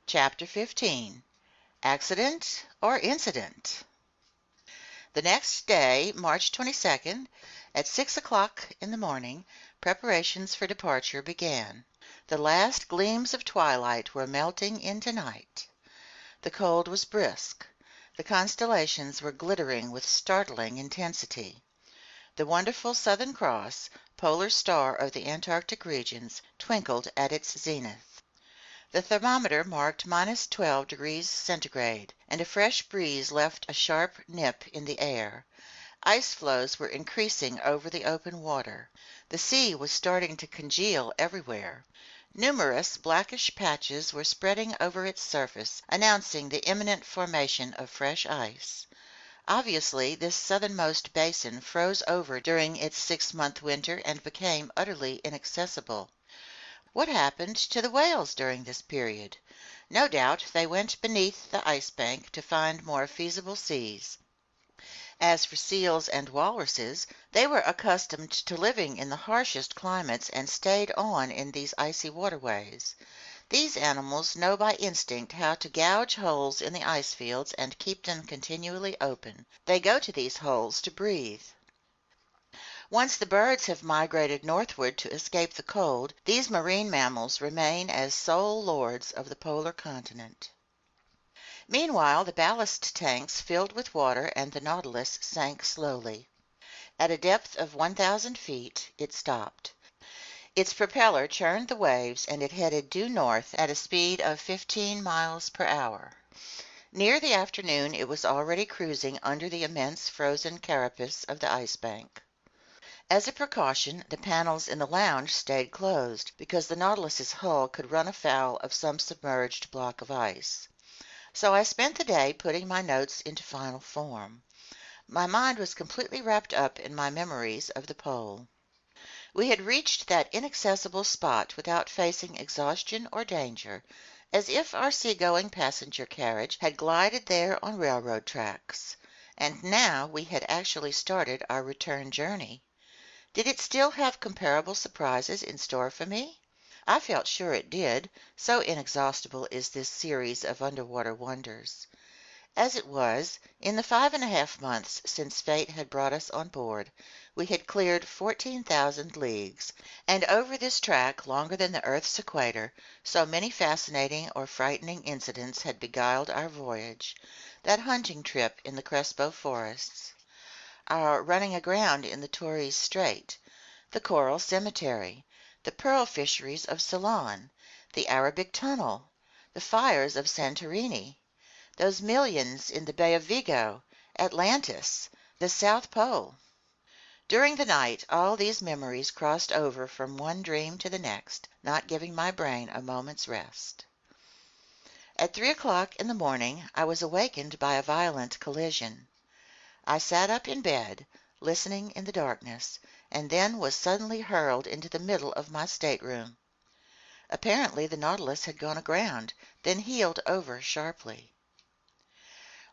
Chapter 15. Accident or Incident? The next day, March 22nd, at 6 o'clock in the morning, preparations for departure began. The last gleams of twilight were melting into night. The cold was brisk. The constellations were glittering with startling intensity. The wonderful Southern Cross, polar star of the Antarctic regions, twinkled at its zenith. The thermometer marked -12 degrees centigrade, and a fresh breeze left a sharp nip in the air. Ice floes were increasing over the open water. The sea was starting to congeal everywhere. Numerous blackish patches were spreading over its surface, announcing the imminent formation of fresh ice. Obviously, this southernmost basin froze over during its 6-month winter and became utterly inaccessible. What happened to the whales during this period? No doubt they went beneath the ice bank to find more feasible seas. As for seals and walruses, they were accustomed to living in the harshest climates and stayed on in these icy waterways. These animals know by instinct how to gouge holes in the ice fields and keep them continually open. They go to these holes to breathe. Once the birds have migrated northward to escape the cold, these marine mammals remain as sole lords of the polar continent. Meanwhile, the ballast tanks filled with water and the Nautilus sank slowly. At a depth of 1,000 feet, it stopped. Its propeller churned the waves and it headed due north at a speed of 15 miles per hour. Near the afternoon, it was already cruising under the immense frozen carapace of the ice bank. As a precaution, the panels in the lounge stayed closed, because the Nautilus's hull could run afoul of some submerged block of ice. So I spent the day putting my notes into final form. My mind was completely wrapped up in my memories of the pole. We had reached that inaccessible spot without facing exhaustion or danger, as if our seagoing passenger carriage had glided there on railroad tracks. And now we had actually started our return journey. Did it still have comparable surprises in store for me? I felt sure it did, so inexhaustible is this series of underwater wonders. As it was, in the 5½ months since fate had brought us on board, we had cleared 14,000 leagues, and over this track longer than the earth's equator, so many fascinating or frightening incidents had beguiled our voyage. That hunting trip in the Crespo forests, our running aground in the Torres Strait, the coral cemetery, the pearl fisheries of Ceylon, the Arabic Tunnel, the fires of Santorini, those millions in the Bay of Vigo, Atlantis, the South Pole. During the night, all these memories crossed over from one dream to the next, not giving my brain a moment's rest. At 3 o'clock in the morning, I was awakened by a violent collision. I sat up in bed, listening in the darkness, and then was suddenly hurled into the middle of my stateroom. Apparently the Nautilus had gone aground, then heeled over sharply.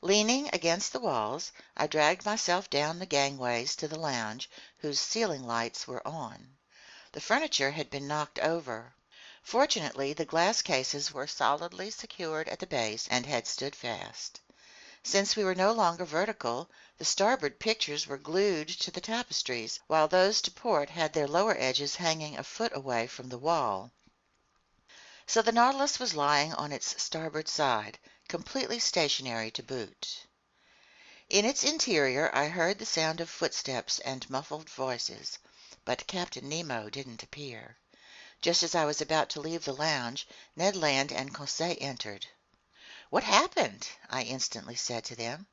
Leaning against the walls, I dragged myself down the gangways to the lounge, whose ceiling lights were on. The furniture had been knocked over. Fortunately, the glass cases were solidly secured at the base and had stood fast. Since we were no longer vertical, the starboard pictures were glued to the tapestries, while those to port had their lower edges hanging a foot away from the wall. So the Nautilus was lying on its starboard side, completely stationary to boot. In its interior I heard the sound of footsteps and muffled voices, but Captain Nemo didn't appear. Just as I was about to leave the lounge, Ned Land and Conseil entered. "What happened?" I instantly said to them.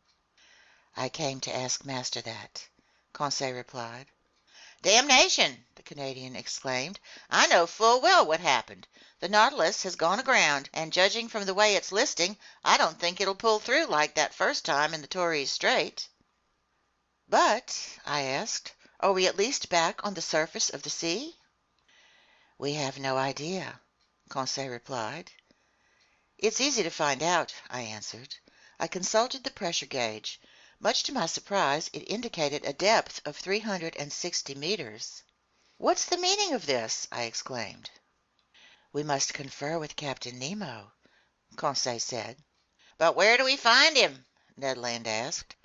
"I came to ask master that," Conseil replied. "Damnation!" the Canadian exclaimed. "I know full well what happened. The Nautilus has gone aground, and judging from the way it's listing, I don't think it'll pull through like that first time in the Torres Strait." "But," I asked, "are we at least back on the surface of the sea?" "We have no idea," Conseil replied. "It's easy to find out," I answered. I consulted the pressure gauge. Much to my surprise, it indicated a depth of 360 meters. "What's the meaning of this?" I exclaimed. "We must confer with Captain Nemo," Conseil said. But where do we find him? Ned Land asked.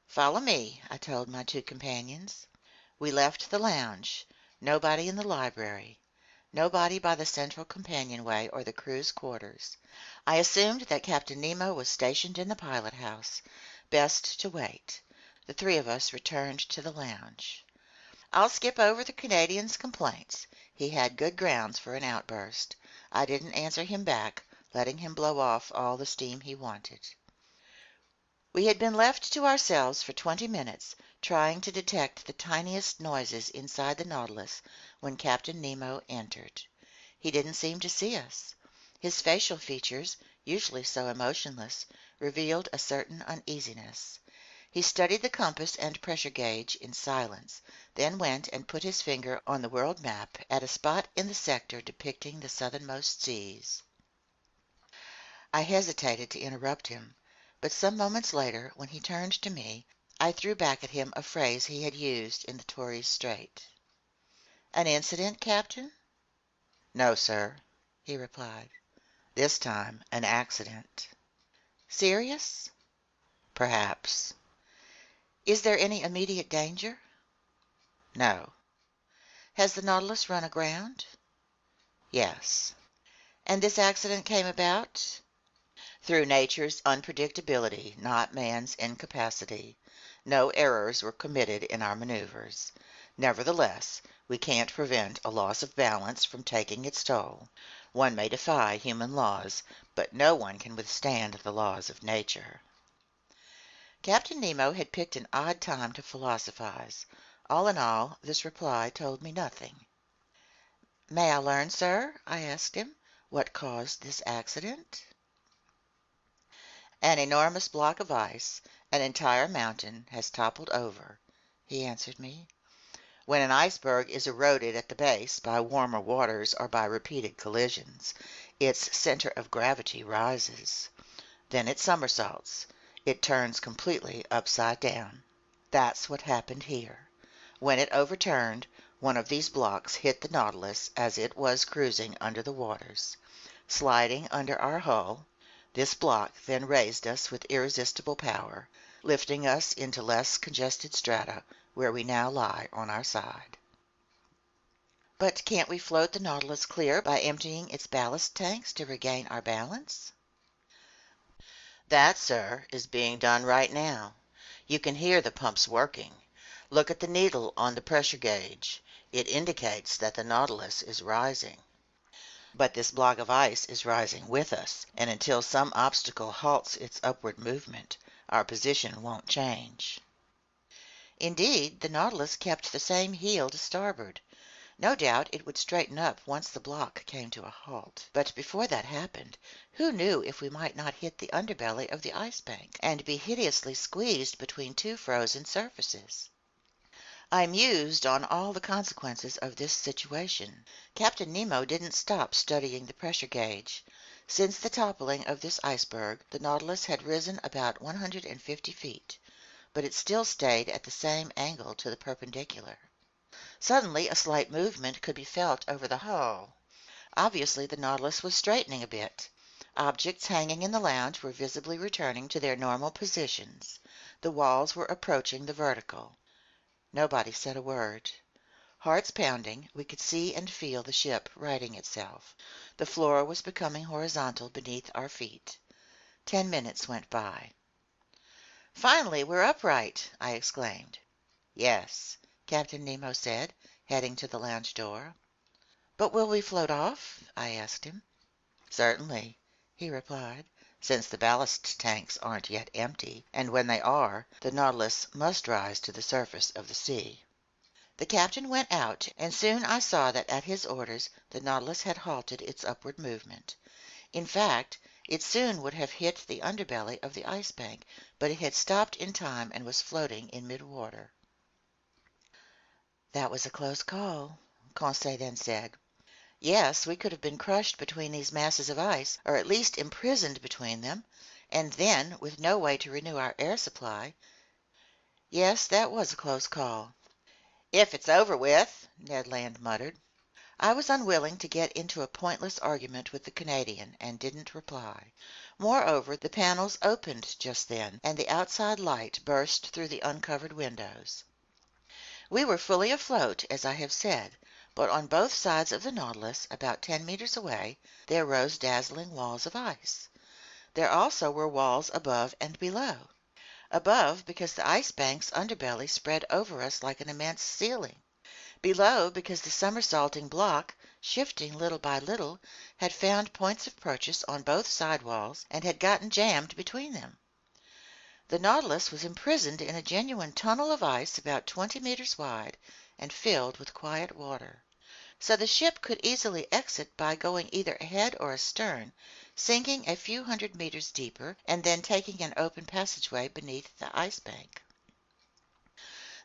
Follow me, I told my two companions. We left the lounge. Nobody in the library. Nobody by the central companionway or the crew's quarters. I assumed that Captain Nemo was stationed in the pilot house. Best to wait. The three of us returned to the lounge. I'll skip over the Canadian's complaints. He had good grounds for an outburst. I didn't answer him back, letting him blow off all the steam he wanted. We had been left to ourselves for 20 minutes, trying to detect the tiniest noises inside the Nautilus when Captain Nemo entered. He didn't seem to see us. His facial features, usually so emotionless, revealed a certain uneasiness. He studied the compass and pressure gauge in silence, then went and put his finger on the world map at a spot in the sector depicting the southernmost seas. I hesitated to interrupt him, but some moments later, when he turned to me, I threw back at him a phrase he had used in the Torres Strait. "An incident, Captain?" "No, sir," he replied. "This time an accident." "Serious?" "Perhaps." "Is there any immediate danger?" "No." "Has the Nautilus run aground?" "Yes." "And this accident came about?" "Through nature's unpredictability, not man's incapacity. No errors were committed in our maneuvers. Nevertheless, we can't prevent a loss of balance from taking its toll. One may defy human laws, but no one can withstand the laws of nature." Captain Nemo had picked an odd time to philosophize. All in all, this reply told me nothing. "May I learn, sir," I asked him, "what caused this accident?" "An enormous block of ice, an entire mountain, has toppled over," he answered me. "When an iceberg is eroded at the base by warmer waters or by repeated collisions, its center of gravity rises. Then it somersaults. It turns completely upside down. That's what happened here. When it overturned, one of these blocks hit the Nautilus as it was cruising under the waters. Sliding under our hull, this block then raised us with irresistible power, lifting us into less congested strata, where we now lie on our side." "But can't we float the Nautilus clear by emptying its ballast tanks to regain our balance?" "That, sir, is being done right now. You can hear the pumps working. Look at the needle on the pressure gauge. It indicates that the Nautilus is rising. But this block of ice is rising with us, and until some obstacle halts its upward movement, our position won't change." Indeed, the Nautilus kept the same heel to starboard. No doubt it would straighten up once the block came to a halt. But before that happened, who knew if we might not hit the underbelly of the ice bank, and be hideously squeezed between two frozen surfaces? I mused on all the consequences of this situation. Captain Nemo didn't stop studying the pressure gauge. Since the toppling of this iceberg, the Nautilus had risen about 150 feet, but it still stayed at the same angle to the perpendicular. Suddenly a slight movement could be felt over the hull. Obviously the Nautilus was straightening a bit. Objects hanging in the lounge were visibly returning to their normal positions. The walls were approaching the vertical. Nobody said a word. Hearts pounding, we could see and feel the ship righting itself. The floor was becoming horizontal beneath our feet. 10 minutes went by. "Finally, we're upright!" I exclaimed. "Yes," Captain Nemo said, heading to the lounge door. "But will we float off?" I asked him. "Certainly," he replied, "since the ballast tanks aren't yet empty, and when they are, the Nautilus must rise to the surface of the sea." The captain went out, and soon I saw that at his orders the Nautilus had halted its upward movement. In fact, it soon would have hit the underbelly of the ice bank, but it had stopped in time and was floating in mid-water. "That was a close call," Conseil then said. "Yes, we could have been crushed between these masses of ice, or at least imprisoned between them, and then, with no way to renew our air supply. Yes, that was a close call." "If it's over with," Ned Land muttered. I was unwilling to get into a pointless argument with the Canadian, and didn't reply. Moreover, the panels opened just then, and the outside light burst through the uncovered windows. We were fully afloat, as I have said, but on both sides of the Nautilus, about 10 meters away, there rose dazzling walls of ice. There also were walls above and below. Above, because the Ice Bank's underbelly spread over us like an immense ceiling. Below, because the somersaulting block, shifting little by little, had found points of purchase on both side walls and had gotten jammed between them. The Nautilus was imprisoned in a genuine tunnel of ice about 20 meters wide and filled with quiet water. So the ship could easily exit by going either ahead or astern, sinking a few hundred meters deeper, and then taking an open passageway beneath the Ice Bank.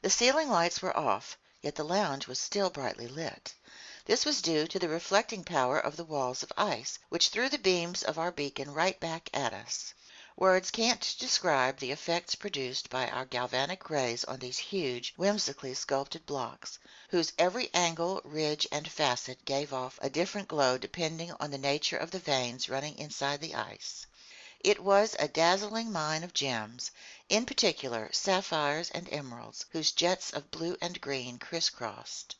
The ceiling lights were off, yet the lounge was still brightly lit. This was due to the reflecting power of the walls of ice, which threw the beams of our beacon right back at us. Words can't describe the effects produced by our galvanic rays on these huge, whimsically sculpted blocks, whose every angle, ridge, and facet gave off a different glow depending on the nature of the veins running inside the ice. It was a dazzling mine of gems, in particular sapphires and emeralds, whose jets of blue and green crisscrossed.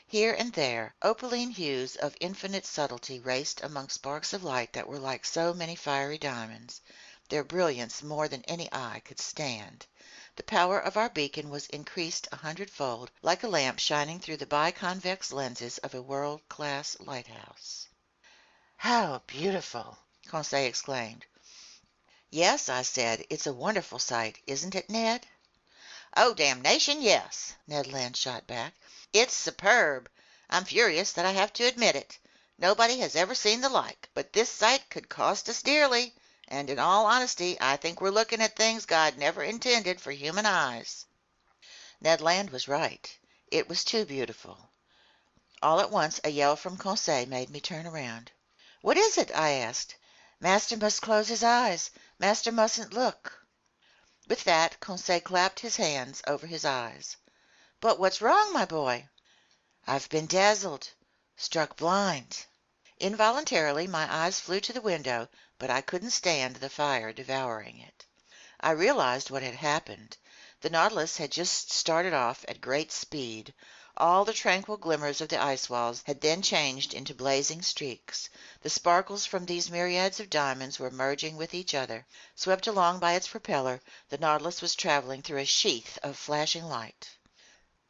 Here and there, opaline hues of infinite subtlety raced among sparks of light that were like so many fiery diamonds, their brilliance more than any eye could stand. The power of our beacon was increased 100-fold, like a lamp shining through the biconvex lenses of a world-class lighthouse. "How beautiful!" Conseil exclaimed. "Yes," I said, "it's a wonderful sight, isn't it, Ned?" "Oh, damnation, yes," Ned Land shot back. "It's superb. I'm furious that I have to admit it. Nobody has ever seen the like. But this sight could cost us dearly, and in all honesty I think we're looking at things God never intended for human eyes." Ned Land was right. It was too beautiful. All at once a yell from Conseil made me turn around. "What is it?" I asked. "Master must close his eyes. Master mustn't look." With that, Conseil clapped his hands over his eyes. "But what's wrong, my boy?" "I've been dazzled, struck blind." Involuntarily my eyes flew to the window, but I couldn't stand the fire devouring it. I realized what had happened. The Nautilus had just started off at great speed. All the tranquil glimmers of the ice walls had then changed into blazing streaks. The sparkles from these myriads of diamonds were merging with each other. Swept along by its propeller, the Nautilus was traveling through a sheath of flashing light.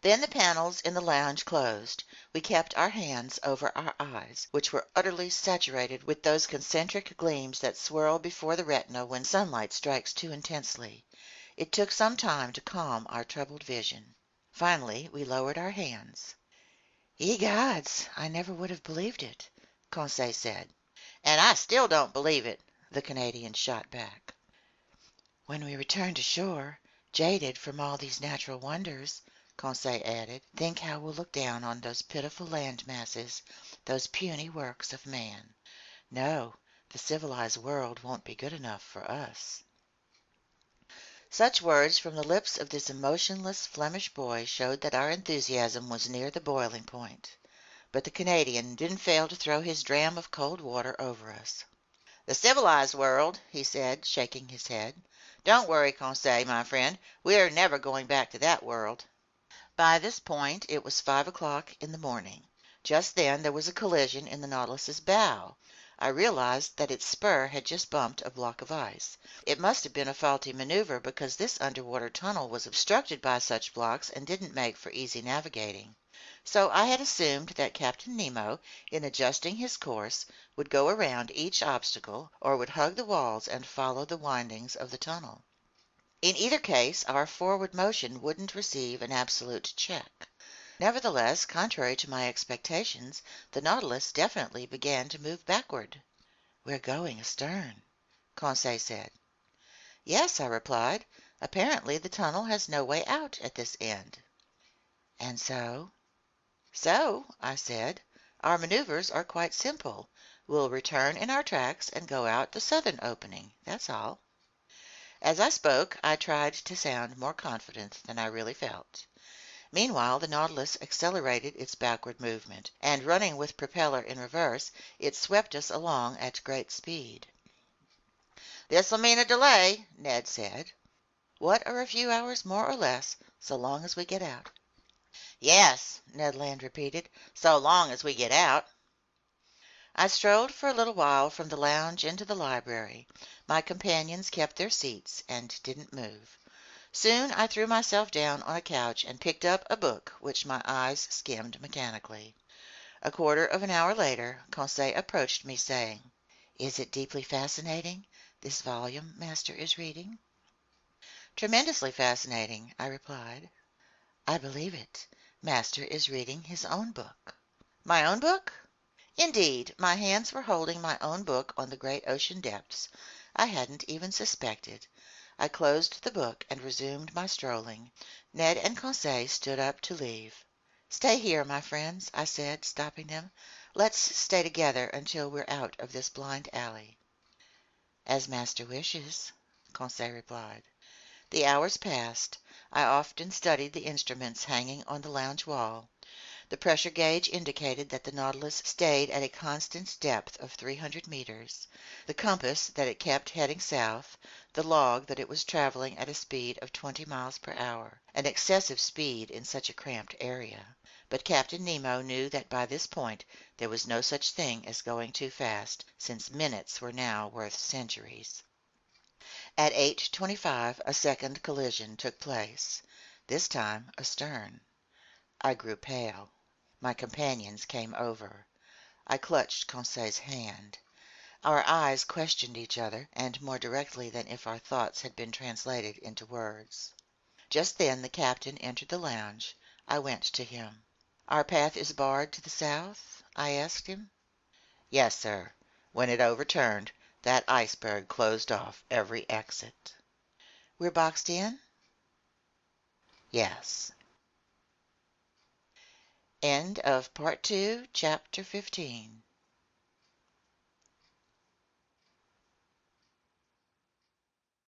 Then the panels in the lounge closed. We kept our hands over our eyes, which were utterly saturated with those concentric gleams that swirl before the retina when sunlight strikes too intensely. It took some time to calm our troubled vision. Finally we lowered our hands. "Ye gods, I never would have believed it," Conseil said. "And I still don't believe it," the Canadian shot back. "When we return to shore, jaded from all these natural wonders," Conseil added, "think how we'll look down on those pitiful land masses, those puny works of man. No, the civilized world won't be good enough for us." Such words from the lips of this emotionless Flemish boy showed that our enthusiasm was near the boiling point. But the Canadian didn't fail to throw his dram of cold water over us. "The civilized world," he said, shaking his head. "Don't worry, Conseil, my friend. We're never going back to that world." By this point it was 5 o'clock in the morning. Just then there was a collision in the Nautilus's bow. I realized that its spur had just bumped a block of ice. It must have been a faulty maneuver because this underwater tunnel was obstructed by such blocks and didn't make for easy navigating. So I had assumed that Captain Nemo, in adjusting his course, would go around each obstacle or would hug the walls and follow the windings of the tunnel. In either case, our forward motion wouldn't receive an absolute check. Nevertheless, contrary to my expectations, the Nautilus definitely began to move backward. "We're going astern," Conseil said. "Yes," I replied. "Apparently the tunnel has no way out at this end." "And so?" "So," I said, "our maneuvers are quite simple. We'll return in our tracks and go out the southern opening. That's all." As I spoke, I tried to sound more confident than I really felt. Meanwhile, the Nautilus accelerated its backward movement, and running with propeller in reverse, it swept us along at great speed. "This'll mean a delay," Ned said. "What are a few hours more or less, so long as we get out?" "Yes," Ned Land repeated, "so long as we get out." I strolled for a little while from the lounge into the library. My companions kept their seats and didn't move. Soon I threw myself down on a couch and picked up a book which my eyes skimmed mechanically. A quarter of an hour later, Conseil approached me, saying, "Is it deeply fascinating, this volume Master is reading?" "Tremendously fascinating," I replied. "I believe it. Master is reading his own book." "My own book?" Indeed, my hands were holding my own book on the great ocean depths. I hadn't even suspected. I closed the book and resumed my strolling. Ned and Conseil stood up to leave. "Stay here, my friends," I said, stopping them. "Let's stay together until we're out of this blind alley." "As master wishes," Conseil replied. The hours passed. I often studied the instruments hanging on the lounge wall. The pressure gauge indicated that the Nautilus stayed at a constant depth of 300 meters, the compass that it kept heading south, the log that it was traveling at a speed of 20 miles per hour, an excessive speed in such a cramped area. But Captain Nemo knew that by this point there was no such thing as going too fast, since minutes were now worth centuries. At 8:25 a second collision took place, this time astern. I grew pale. My companions came over. I clutched Conseil's hand. Our eyes questioned each other, and more directly than if our thoughts had been translated into words. Just then the captain entered the lounge. I went to him. "Our path is barred to the south?" I asked him. "Yes, sir. When it overturned, that iceberg closed off every exit." "We're boxed in?" "Yes." End of Part 2, Chapter 15.